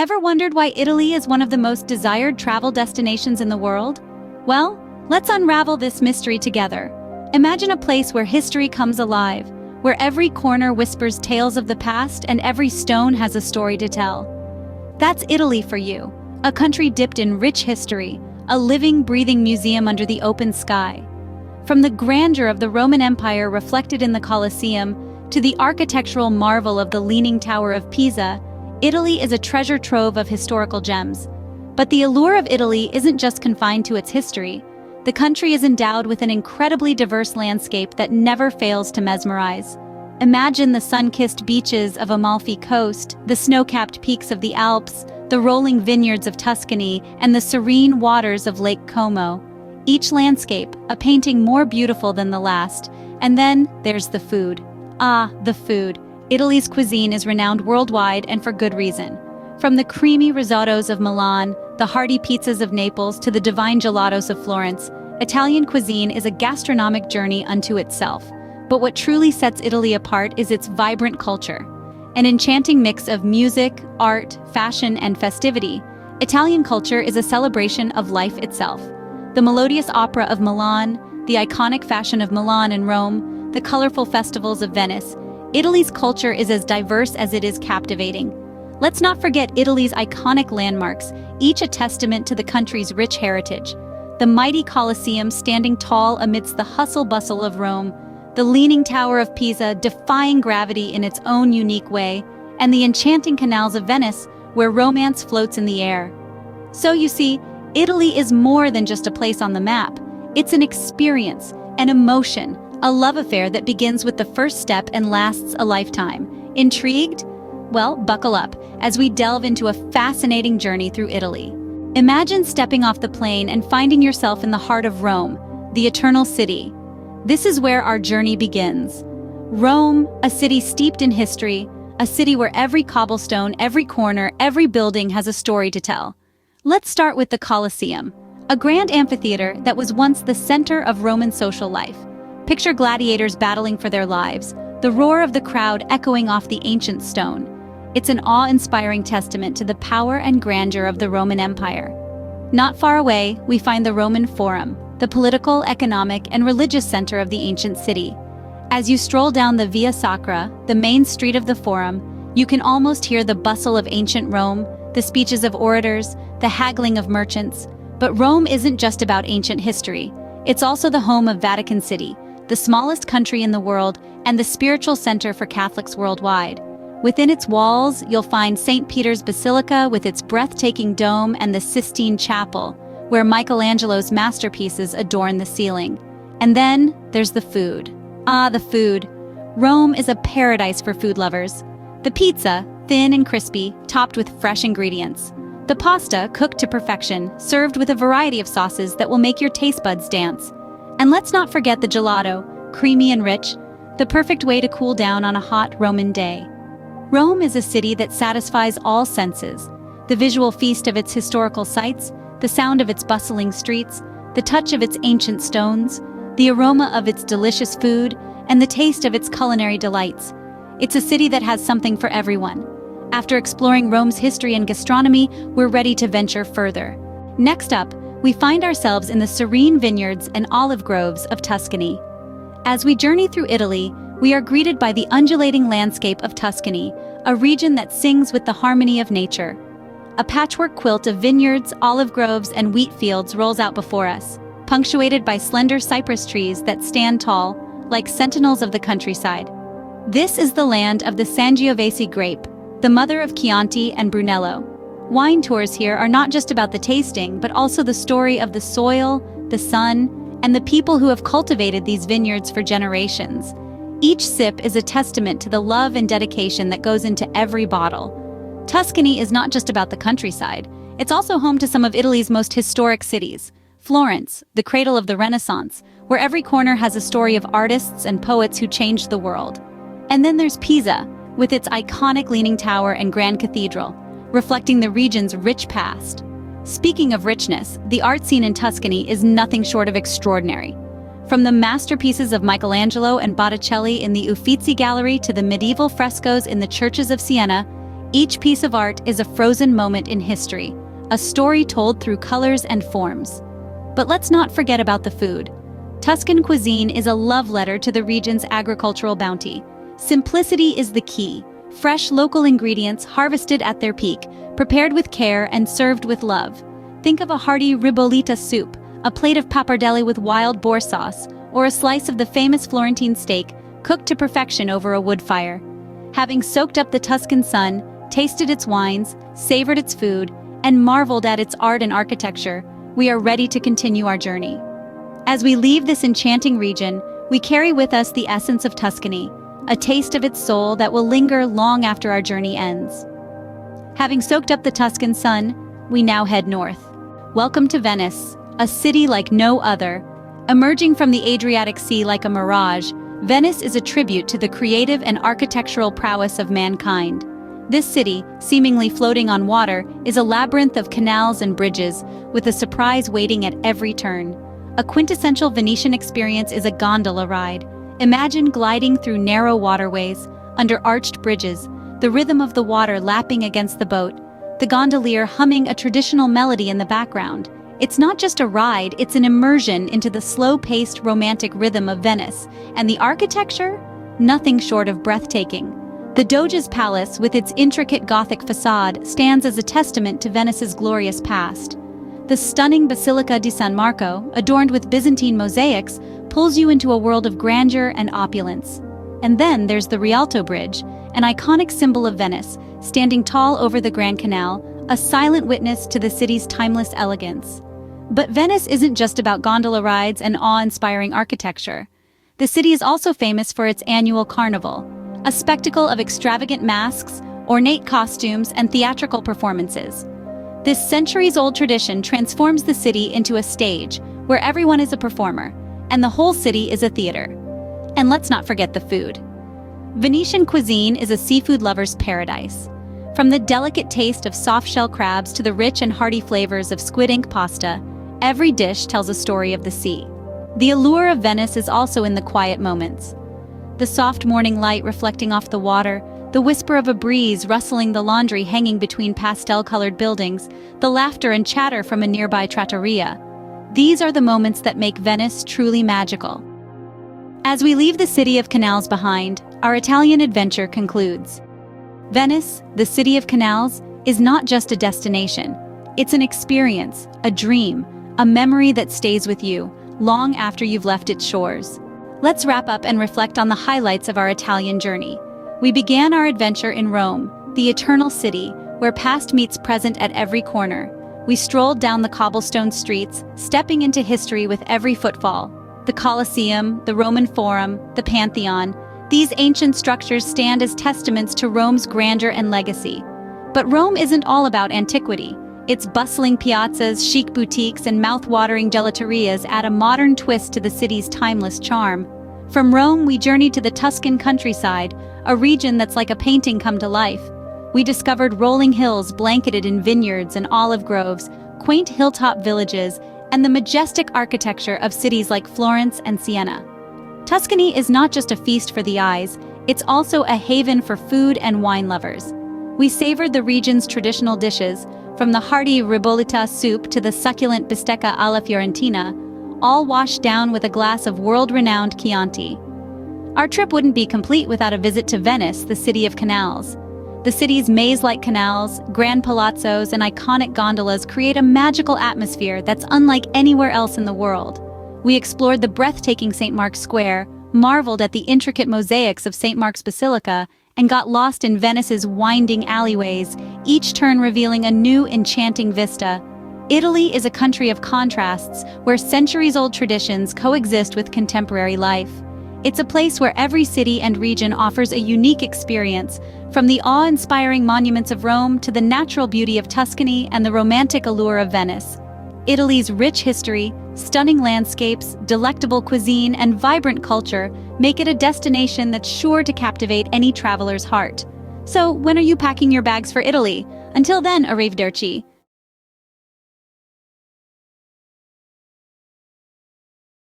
Ever wondered why Italy is one of the most desired travel destinations in the world? Well, let's unravel this mystery together. Imagine a place where history comes alive, where every corner whispers tales of the past and every stone has a story to tell. That's Italy for you, a country dipped in rich history, a living, breathing museum under the open sky. From the grandeur of the Roman Empire reflected in the Colosseum to the architectural marvel of the Leaning Tower of Pisa, Italy is a treasure trove of historical gems. But the allure of Italy isn't just confined to its history. The country is endowed with an incredibly diverse landscape that never fails to mesmerize. Imagine the sun-kissed beaches of Amalfi Coast, the snow-capped peaks of the Alps, the rolling vineyards of Tuscany, and the serene waters of Lake Como. Each landscape, a painting more beautiful than the last. And then there's the food. Ah, the food. Italy's cuisine is renowned worldwide, and for good reason. From the creamy risottos of Milan, the hearty pizzas of Naples, to the divine gelatos of Florence, Italian cuisine is a gastronomic journey unto itself. But what truly sets Italy apart is its vibrant culture. An enchanting mix of music, art, fashion, and festivity, Italian culture is a celebration of life itself. The melodious opera of Milan, the iconic fashion of Milan and Rome, the colorful festivals of Venice, Italy's culture is as diverse as it is captivating. Let's not forget Italy's iconic landmarks, each a testament to the country's rich heritage. The mighty Colosseum standing tall amidst the hustle-bustle of Rome, the Leaning Tower of Pisa defying gravity in its own unique way, and the enchanting canals of Venice, where romance floats in the air. So you see, Italy is more than just a place on the map. It's an experience, an emotion, a love affair that begins with the first step and lasts a lifetime. Intrigued? Well, buckle up as we delve into a fascinating journey through Italy. Imagine stepping off the plane and finding yourself in the heart of Rome, the Eternal City. This is where our journey begins. Rome, a city steeped in history, a city where every cobblestone, every corner, every building has a story to tell. Let's start with the Colosseum, a grand amphitheater that was once the center of Roman social life. Picture gladiators battling for their lives, the roar of the crowd echoing off the ancient stone. It's an awe-inspiring testament to the power and grandeur of the Roman Empire. Not far away, we find the Roman Forum, the political, economic, and religious center of the ancient city. As you stroll down the Via Sacra, the main street of the Forum, you can almost hear the bustle of ancient Rome, the speeches of orators, the haggling of merchants. But Rome isn't just about ancient history. It's also the home of Vatican City, the smallest country in the world and the spiritual center for Catholics worldwide. Within its walls, you'll find St. Peter's Basilica with its breathtaking dome and the Sistine Chapel, where Michelangelo's masterpieces adorn the ceiling. And then there's the food. Ah, the food. Rome is a paradise for food lovers. The pizza, thin and crispy, topped with fresh ingredients. The pasta, cooked to perfection, served with a variety of sauces that will make your taste buds dance. And let's not forget the gelato, creamy and rich, the perfect way to cool down on a hot Roman day. Rome is a city that satisfies all senses. The visual feast of its historical sites, the sound of its bustling streets, the touch of its ancient stones, the aroma of its delicious food, and the taste of its culinary delights. It's a city that has something for everyone. After exploring Rome's history and gastronomy, we're ready to venture further. Next up, we find ourselves in the serene vineyards and olive groves of Tuscany. As we journey through Italy, we are greeted by the undulating landscape of Tuscany, a region that sings with the harmony of nature. A patchwork quilt of vineyards, olive groves, and wheat fields rolls out before us, punctuated by slender cypress trees that stand tall, like sentinels of the countryside. This is the land of the Sangiovese grape, the mother of Chianti and Brunello. Wine tours here are not just about the tasting, but also the story of the soil, the sun, and the people who have cultivated these vineyards for generations. Each sip is a testament to the love and dedication that goes into every bottle. Tuscany is not just about the countryside. It's also home to some of Italy's most historic cities. Florence, the cradle of the Renaissance, where every corner has a story of artists and poets who changed the world. And then there's Pisa, with its iconic Leaning Tower and Grand Cathedral, reflecting the region's rich past. Speaking of richness, the art scene in Tuscany is nothing short of extraordinary. From the masterpieces of Michelangelo and Botticelli in the Uffizi Gallery to the medieval frescoes in the churches of Siena, Each piece of art is a frozen moment in history, a story told through colors and forms. But let's not forget about the food. Tuscan cuisine is a love letter to the region's agricultural bounty. Simplicity is the key. Fresh local ingredients harvested at their peak, prepared with care and served with love. Think of a hearty ribollita soup, a plate of pappardelle with wild boar sauce, or a slice of the famous Florentine steak cooked to perfection over a wood fire. Having soaked up the Tuscan sun, tasted its wines, savored its food, and marveled at its art and architecture, we are ready to continue our journey. As we leave this enchanting region, we carry with us the essence of Tuscany, a taste of its soul that will linger long after our journey ends. Having soaked up the Tuscan sun, we now head north. Welcome to Venice, a city like no other. Emerging from the Adriatic Sea like a mirage, Venice is a tribute to the creative and architectural prowess of mankind. This city, seemingly floating on water, is a labyrinth of canals and bridges, with a surprise waiting at every turn. A quintessential Venetian experience is a gondola ride. Imagine gliding through narrow waterways, under arched bridges, the rhythm of the water lapping against the boat, the gondolier humming a traditional melody in the background. It's not just a ride, it's an immersion into the slow-paced romantic rhythm of Venice, and the architecture? Nothing short of breathtaking. The Doge's Palace, with its intricate Gothic facade, stands as a testament to Venice's glorious past. The stunning Basilica di San Marco, adorned with Byzantine mosaics, pulls you into a world of grandeur and opulence. And then there's the Rialto Bridge, an iconic symbol of Venice, standing tall over the Grand Canal, a silent witness to the city's timeless elegance. But Venice isn't just about gondola rides and awe-inspiring architecture. The city is also famous for its annual carnival, a spectacle of extravagant masks, ornate costumes, and theatrical performances. This centuries-old tradition transforms the city into a stage where everyone is a performer, and the whole city is a theater. And let's not forget the food. Venetian cuisine is a seafood lover's paradise. From the delicate taste of soft-shell crabs to the rich and hearty flavors of squid ink pasta, every dish tells a story of the sea. The allure of Venice is also in the quiet moments. The soft morning light reflecting off the water, the whisper of a breeze rustling the laundry hanging between pastel-colored buildings, the laughter and chatter from a nearby trattoria. These are the moments that make Venice truly magical. As we leave the city of canals behind, our Italian adventure concludes. Venice, the city of canals, is not just a destination. It's an experience, a dream, a memory that stays with you long after you've left its shores. Let's wrap up and reflect on the highlights of our Italian journey. We began our adventure in Rome, the eternal city, where past meets present at every corner. We strolled down the cobblestone streets, stepping into history with every footfall. The Colosseum, the Roman Forum, the Pantheon, these ancient structures stand as testaments to Rome's grandeur and legacy. But Rome isn't all about antiquity. Its bustling piazzas, chic boutiques, and mouth-watering gelaterias add a modern twist to the city's timeless charm. From Rome, we journeyed to the Tuscan countryside, a region that's like a painting come to life. We discovered rolling hills blanketed in vineyards and olive groves, quaint hilltop villages, and the majestic architecture of cities like Florence and Siena. Tuscany is not just a feast for the eyes, it's also a haven for food and wine lovers. We savored the region's traditional dishes, from the hearty ribollita soup to the succulent bistecca alla fiorentina, all washed down with a glass of world-renowned Chianti. Our trip wouldn't be complete without a visit to Venice, the city of canals. The city's maze-like canals, grand palazzos, and iconic gondolas create a magical atmosphere that's unlike anywhere else in the world. We explored the breathtaking St. Mark's Square, marveled at the intricate mosaics of St. Mark's Basilica, and got lost in Venice's winding alleyways, each turn revealing a new enchanting vista. Italy is a country of contrasts, where centuries-old traditions coexist with contemporary life. It's a place where every city and region offers a unique experience, from the awe-inspiring monuments of Rome to the natural beauty of Tuscany and the romantic allure of Venice. Italy's rich history, stunning landscapes, delectable cuisine, and vibrant culture make it a destination that's sure to captivate any traveler's heart. So, when are you packing your bags for Italy? Until then, arrivederci.